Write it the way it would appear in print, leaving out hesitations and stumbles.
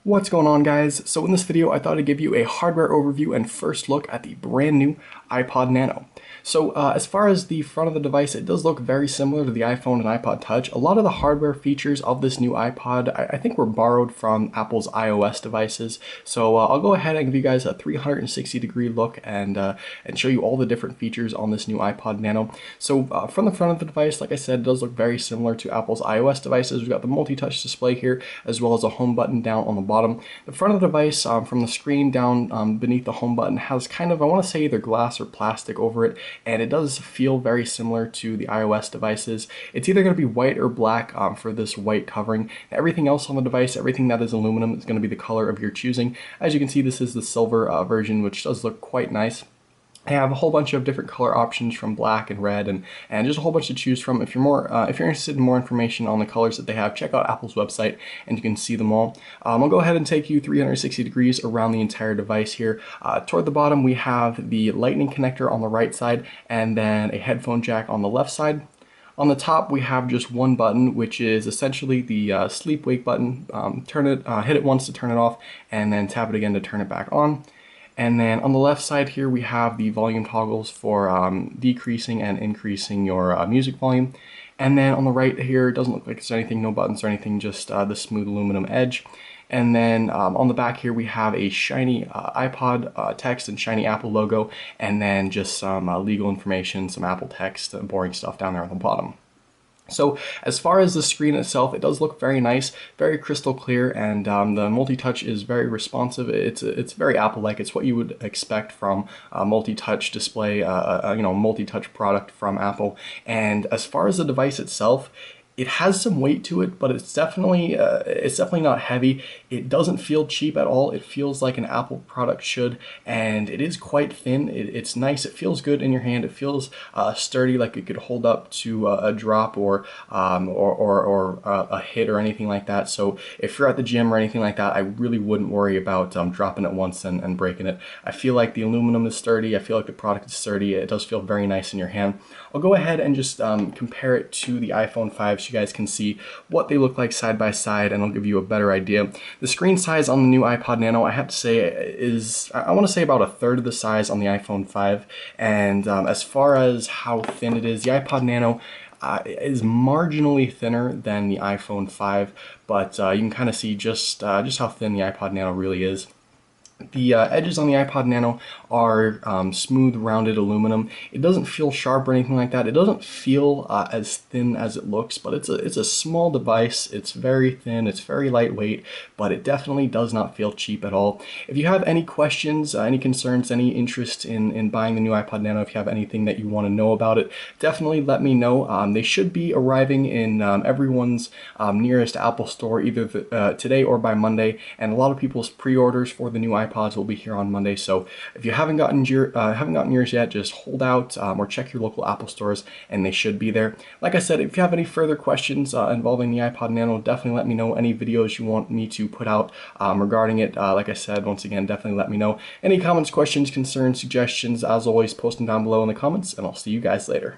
What's going on, guys? So in this video I thought I'd give you a hardware overview and first look at the brand new iPod Nano. So as far as the front of the device, it does look very similar to the iPhone and iPod Touch. A lot of the hardware features of this new iPod I think were borrowed from Apple's iOS devices. So I'll go ahead and give you guys a 360-degree look and show you all the different features on this new iPod Nano. So from the front of the device, like I said, it does look very similar to Apple's iOS devices. We've got the multi-touch display here, as well as a home button down on the bottom. The front of the device, from the screen down beneath the home button, has kind of, I want to say, either glass or plastic over it, and it does feel very similar to the iOS devices. It's either going to be white or black for this white covering. Everything else on the device, everything that is aluminum, is going to be the color of your choosing. As you can see, this is the silver version, which does look quite nice. I have a whole bunch of different color options from black and red and just a whole bunch to choose from. If you're interested in more information on the colors that they have, check out Apple's website and you can see them all. I'll go ahead and take you 360 degrees around the entire device here. Toward the bottom we have the lightning connector on the right side and then a headphone jack on the left side. On the top we have just one button, which is essentially the sleep wake button. Hit it once to turn it off and then tap it again to turn it back on. And then on the left side here, we have the volume toggles for decreasing and increasing your music volume. And then on the right here, it doesn't look like there's anything, no buttons or anything, just the smooth aluminum edge. And then on the back here, we have a shiny iPod text and shiny Apple logo, and then just some legal information, some Apple text, boring stuff down there on the bottom. So as far as the screen itself, it does look very nice, very crystal clear, and the multi-touch is very responsive. It's very Apple-like. It's what you would expect from a multi-touch display, multi-touch product from Apple. And as far as the device itself, it has some weight to it, but it's definitely not heavy. It doesn't feel cheap at all. It feels like an Apple product should, and it is quite thin. It's nice. It feels good in your hand. It feels sturdy, like it could hold up to a drop or a hit or anything like that. So if you're at the gym or anything like that, I really wouldn't worry about dropping it once and breaking it. I feel like the aluminum is sturdy. I feel like the product is sturdy. It does feel very nice in your hand. I'll go ahead and just compare it to the iPhone 5 so you guys can see what they look like side by side, and I'll give you a better idea. The screen size on the new iPod Nano, I have to say, is, I want to say, about a third of the size on the iPhone 5. And as far as how thin it is, the iPod Nano is marginally thinner than the iPhone 5, but you can kind of see just how thin the iPod Nano really is. The edges on the iPod Nano are smooth, rounded aluminum. It doesn't feel sharp or anything like that. It doesn't feel as thin as it looks, but it's a small device. It's very thin, it's very lightweight, but it definitely does not feel cheap at all. If you have any questions, any concerns, any interest in buying the new iPod Nano, if you have anything that you want to know about it, definitely let me know. They should be arriving in everyone's nearest Apple store either today or by Monday, and a lot of people's pre-orders for the new iPods will be here on Monday. So if you haven't gotten yours yet, just hold out or check your local Apple stores, and they should be there. Like I said, if you have any further questions involving the iPod Nano, definitely let me know. Any videos you want me to put out regarding it, like I said, once again, definitely let me know. Any comments, questions, concerns, suggestions, as always, post them down below in the comments, and I'll see you guys later.